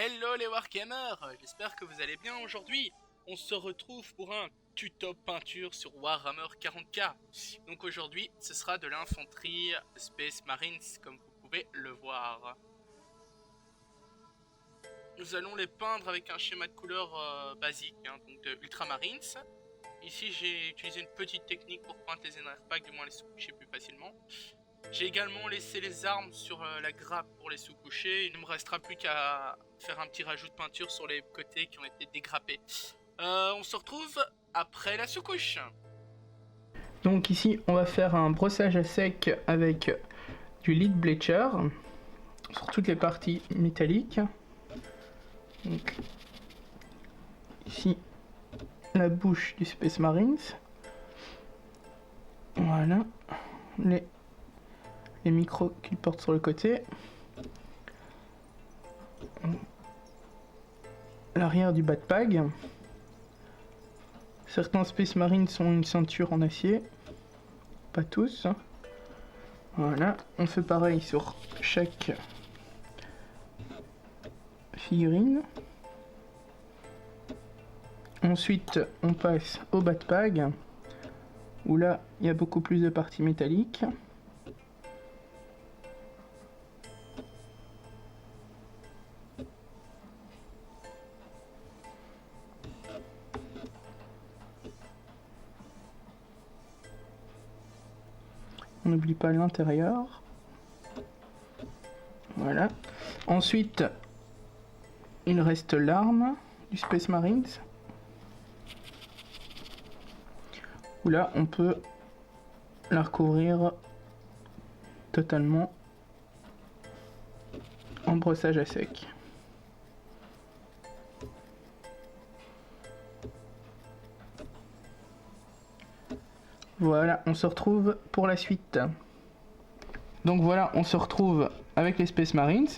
Hello les Wargamers, j'espère que vous allez bien aujourd'hui. On se retrouve pour un tuto peinture sur Warhammer 40k. Donc aujourd'hui, ce sera de l'infanterie Space Marines, comme vous pouvez le voir. Nous allons les peindre avec un schéma de couleur basique, donc de Ultramarines. Ici, j'ai utilisé une petite technique pour peindre les NR packs, du moins les sous-couchés plus facilement. J'ai également laissé les armes sur la grappe pour les sous-couchés. Il ne me restera plus qu'à faire un petit rajout de peinture sur les côtés qui ont été dégrappés. On se retrouve après la sous-couche. Donc ici, on va faire un brossage à sec avec du lead bleacher sur toutes les parties métalliques. Donc, ici, la bouche du Space Marines. Voilà. Les micros qu'il porte sur le côté. L'arrière du backpack. Certains Space Marines ont une ceinture en acier. Pas tous. Voilà. On fait pareil sur chaque figurine. Ensuite, on passe au backpack, où là, il y a beaucoup plus de parties métalliques. On n'oublie pas l'intérieur. Voilà. Ensuite, il reste l'arme du Space Marines. Où là, on peut la recouvrir totalement en brossage à sec. Voilà, on se retrouve pour la suite. Donc voilà, on se retrouve avec les Space Marines.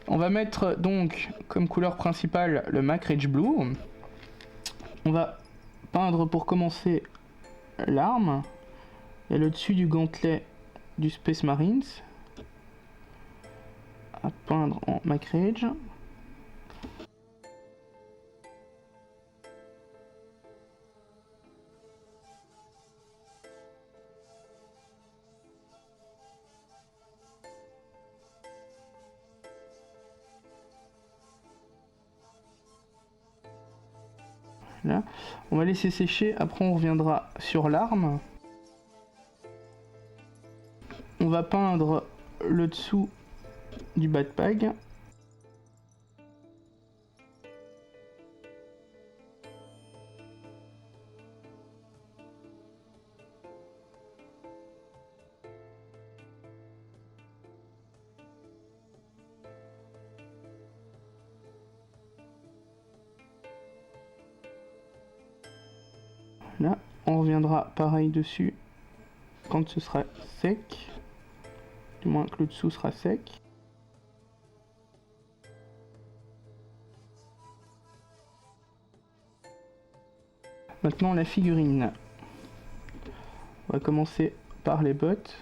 On va mettre donc comme couleur principale le Macrage Blue. On va peindre pour commencer l'arme. Il y a le dessus du gantelet du Space Marines à peindre en Macrage. Là. On va laisser sécher, après on reviendra sur l'arme. On va peindre le dessous du backpack. Là, on reviendra pareil dessus quand ce sera sec, du moins que le dessous sera sec. Maintenant la figurine. On va commencer par les bottes.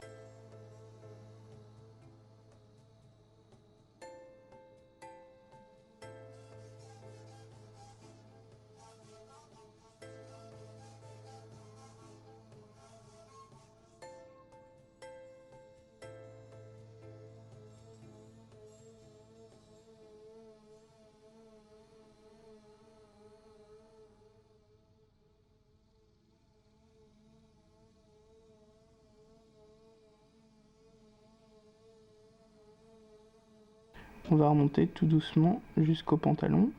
On va remonter tout doucement jusqu'au pantalon.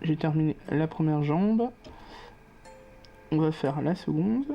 J'ai terminé la première jambe. On va faire la seconde.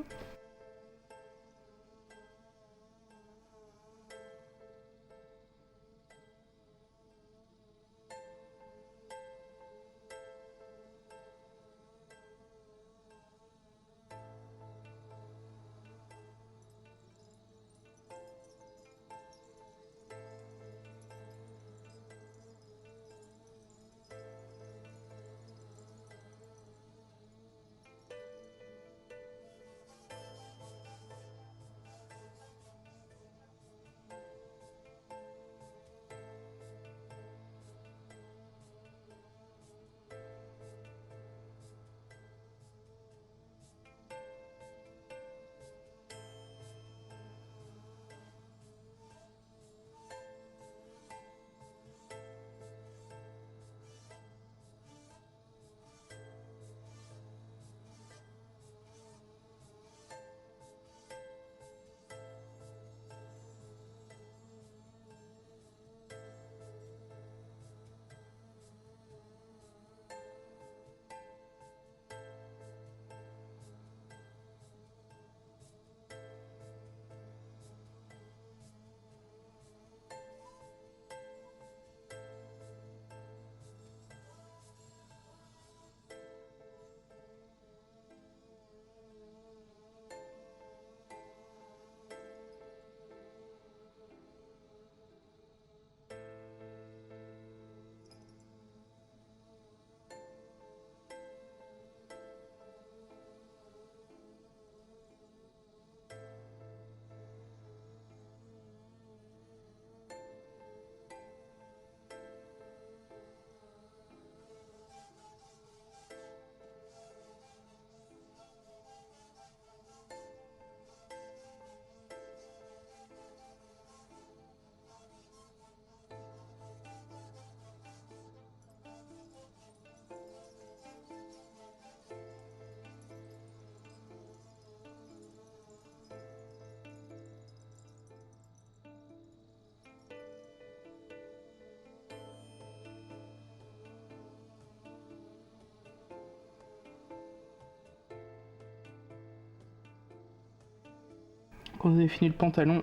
Quand vous avez fini le pantalon,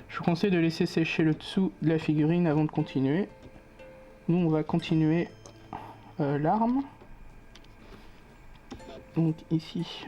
je vous conseille de laisser sécher le dessous de la figurine avant de continuer. Nous on va continuer l'arme. Donc ici.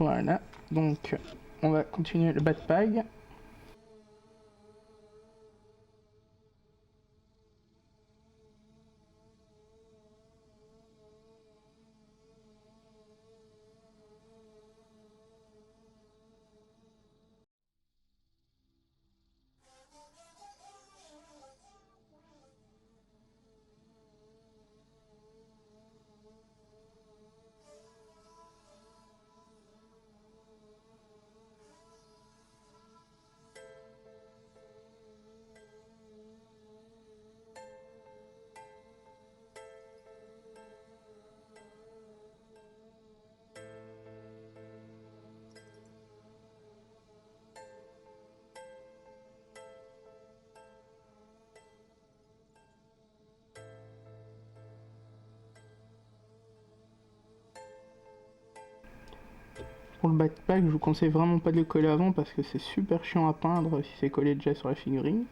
Voilà, donc on va continuer le backpack. Pour le backpack, je vous conseille vraiment pas de le coller avant parce que c'est super chiant à peindre si c'est collé déjà sur la figurine.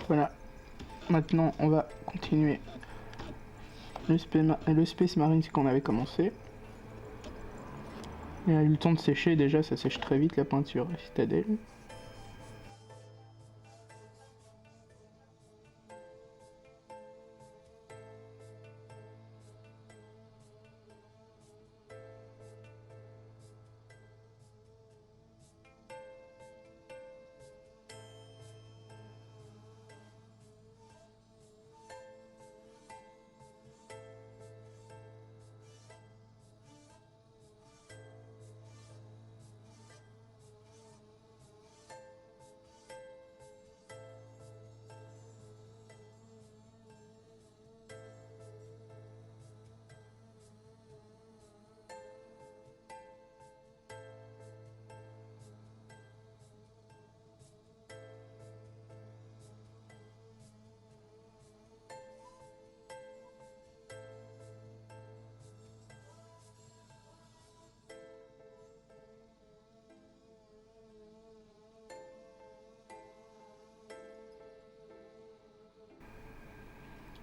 Voilà, maintenant on va continuer le Space Marine qu'on avait commencé. Il a eu le temps de sécher déjà, ça sèche très vite la peinture Citadel.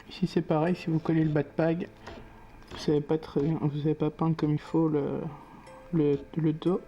Ici c'est pareil, si vous collez le backpack, vous savez pas très bien, vous savez pas peindre comme il faut le dos.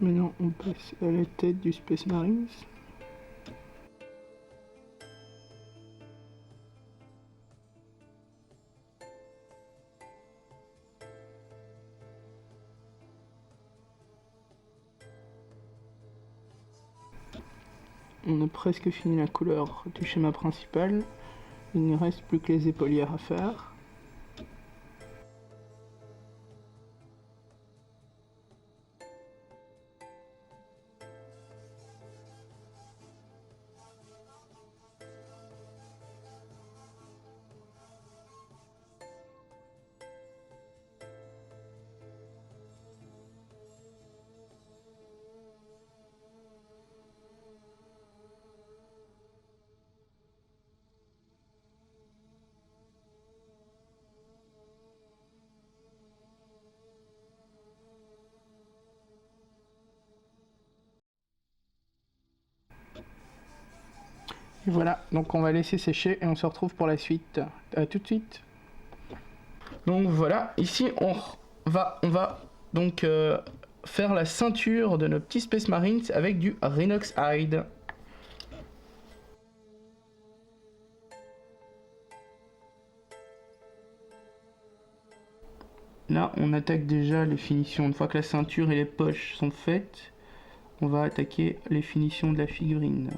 Maintenant on passe à la tête du Space Marines. On a presque fini la couleur du schéma principal. Il ne reste plus que les épaulières à faire. Et voilà, donc on va laisser sécher et on se retrouve pour la suite. À tout de suite. Donc voilà, ici on va donc faire la ceinture de nos petits Space Marines avec du Rhinox Hide. Là, on attaque déjà les finitions. Une fois que la ceinture et les poches sont faites, on va attaquer les finitions de la figurine.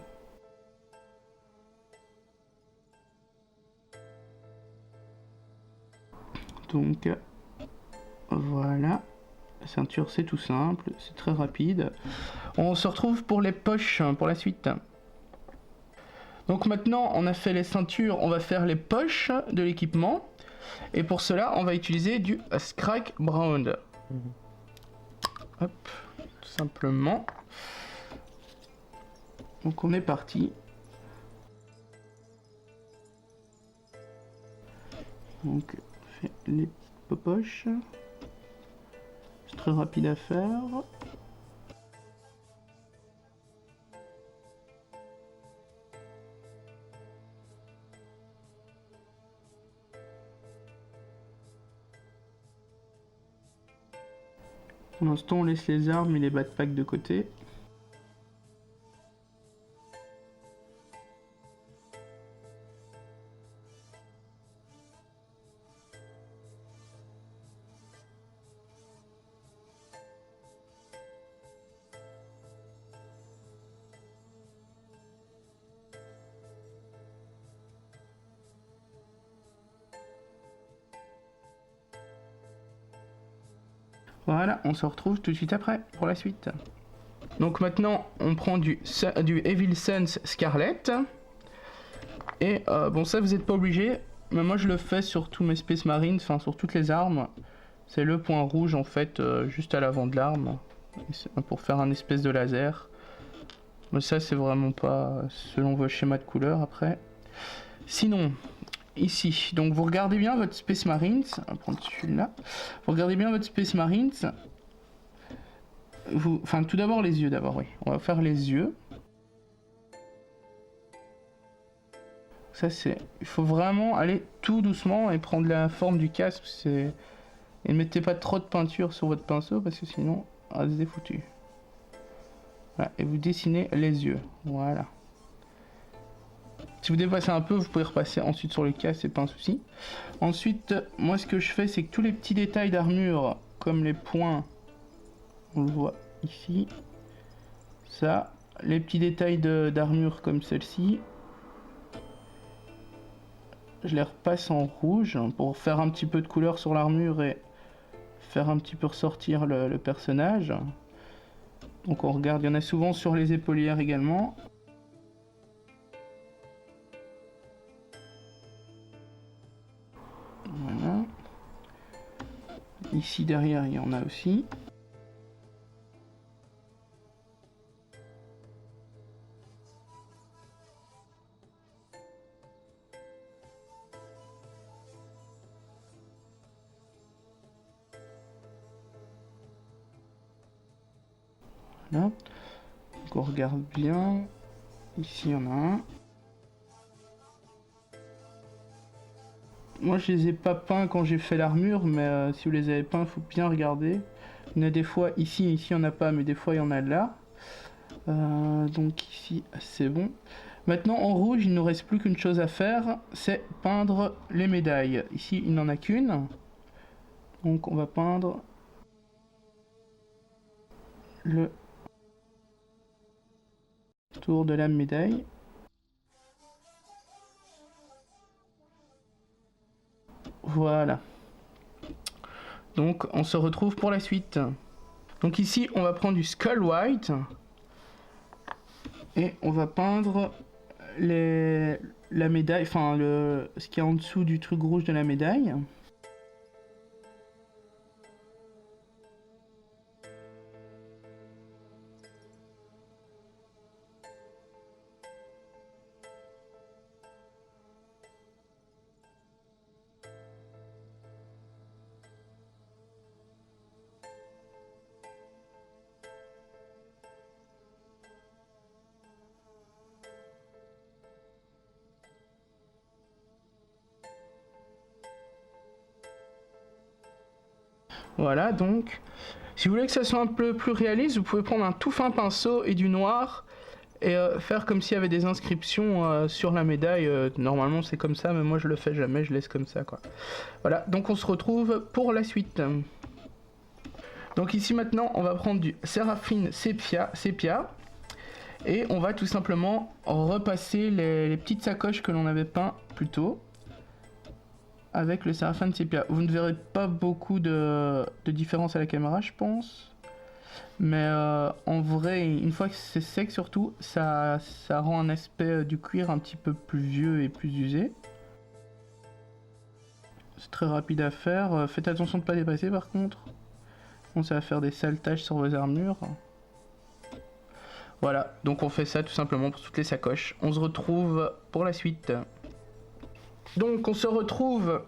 Donc, voilà. La ceinture, c'est tout simple, c'est très rapide. On se retrouve pour les poches, pour la suite. Donc maintenant, on a fait les ceintures, on va faire les poches de l'équipement. Et pour cela, on va utiliser du Scrag Brown. Hop, tout simplement. Donc on est parti. Donc, on fait les poches. C'est très rapide à faire. Pour l'instant, on laisse les armes et les backpacks de côté. Voilà, on se retrouve tout de suite après pour la suite. Donc maintenant, on prend du Evil Sense Scarlet. Et bon, ça vous n'êtes pas obligé, mais moi je le fais sur tous mes Space Marines, enfin sur toutes les armes. C'est le point rouge en fait, juste à l'avant de l'arme, pour faire un espèce de laser. Mais ça c'est vraiment pas selon vos schémas de couleurs après. Sinon, ici, donc vous regardez bien votre Space Marines, on va prendre celui-là. Vous regardez bien votre Space Marines. Enfin tout d'abord les yeux d'abord, oui. On va faire les yeux. Ça c'est, il faut vraiment aller tout doucement et prendre la forme du casque. Et ne mettez pas trop de peinture sur votre pinceau parce que sinon, c'est foutu. Voilà, et vous dessinez les yeux. Voilà. Si vous dépassez un peu, vous pouvez repasser ensuite sur le casque, c'est pas un souci. Ensuite, moi ce que je fais, c'est que tous les petits détails d'armure, comme les points, on le voit ici. Ça, les petits détails d'armure comme celle-ci. Je les repasse en rouge pour faire un petit peu de couleur sur l'armure et faire un petit peu ressortir le personnage. Donc on regarde, il y en a souvent sur les épaulières également. Voilà. Ici derrière, il y en a aussi. Voilà. Donc on regarde bien. Ici, il y en a un. Moi, je les ai pas peints quand j'ai fait l'armure, mais si vous les avez peints, il faut bien regarder. Il y en a des fois ici, il n'y en a pas, mais des fois il y en a là. Donc ici, c'est bon. Maintenant, en rouge, il ne nous reste plus qu'une chose à faire, c'est peindre les médailles. Ici, il n'en a qu'une. Donc on va peindre le tour de la médaille. Voilà. Donc on se retrouve pour la suite. Donc ici on va prendre du Skull White. Et on va peindre la médaille, enfin ce qui est en dessous du truc rouge de la médaille. Voilà, donc, si vous voulez que ça soit un peu plus réaliste, vous pouvez prendre un tout fin pinceau et du noir et faire comme s'il y avait des inscriptions sur la médaille. Normalement c'est comme ça, mais moi je le fais jamais, je laisse comme ça quoi. Voilà, donc on se retrouve pour la suite. Donc ici maintenant on va prendre du Seraphine Sepia et on va tout simplement repasser les petites sacoches que l'on avait peint plus tôt avec le Seraphine Sepia. Vous ne verrez pas beaucoup de différence à la caméra je pense. Mais en vrai, une fois que c'est sec surtout, ça rend un aspect du cuir un petit peu plus vieux et plus usé. C'est très rapide à faire. Faites attention de ne pas dépasser par contre. Bon, ça va faire des sales taches sur vos armures. Voilà, donc on fait ça tout simplement pour toutes les sacoches. On se retrouve pour la suite. Donc on se retrouve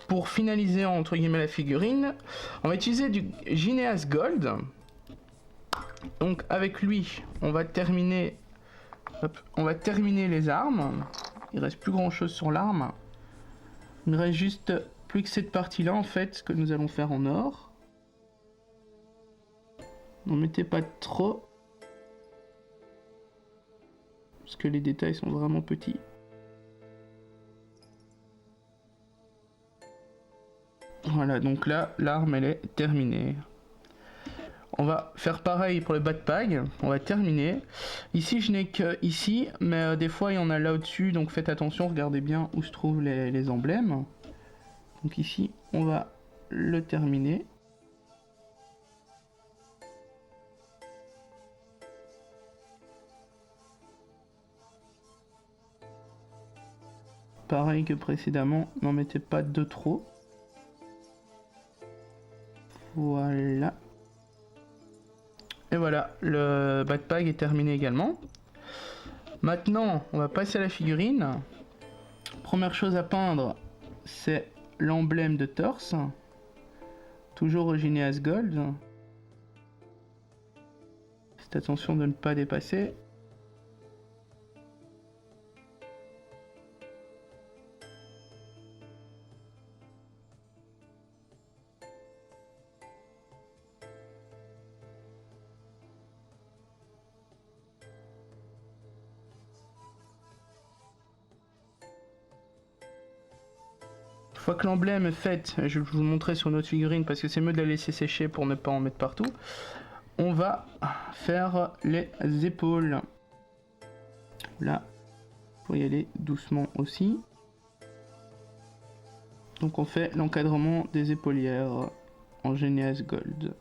pour finaliser entre guillemets la figurine. On va utiliser du Gineas Gold. Donc avec lui, on va terminer les armes. Il reste plus grand chose sur l'arme. Il ne reste juste plus que cette partie là en fait, que nous allons faire en or. N'en mettez pas trop. Parce que les détails sont vraiment petits. Voilà, donc là, l'arme elle est terminée. On va faire pareil pour le backpack, on va terminer. Ici je n'ai que ici, mais des fois il y en a là au-dessus, donc faites attention, regardez bien où se trouvent les emblèmes. Donc ici on va le terminer. Pareil que précédemment, n'en mettez pas de trop. Voilà. Et voilà, le backpack est terminé également. Maintenant, on va passer à la figurine. Première chose à peindre, c'est l'emblème de torse. Toujours au Gineas Gold. Faites attention de ne pas dépasser. Une fois que l'emblème est fait, je vais vous le montrer sur notre figurine parce que c'est mieux de la laisser sécher pour ne pas en mettre partout. On va faire les épaules. Là, il faut y aller doucement aussi. Donc on fait l'encadrement des épaulières en Gineas Gold.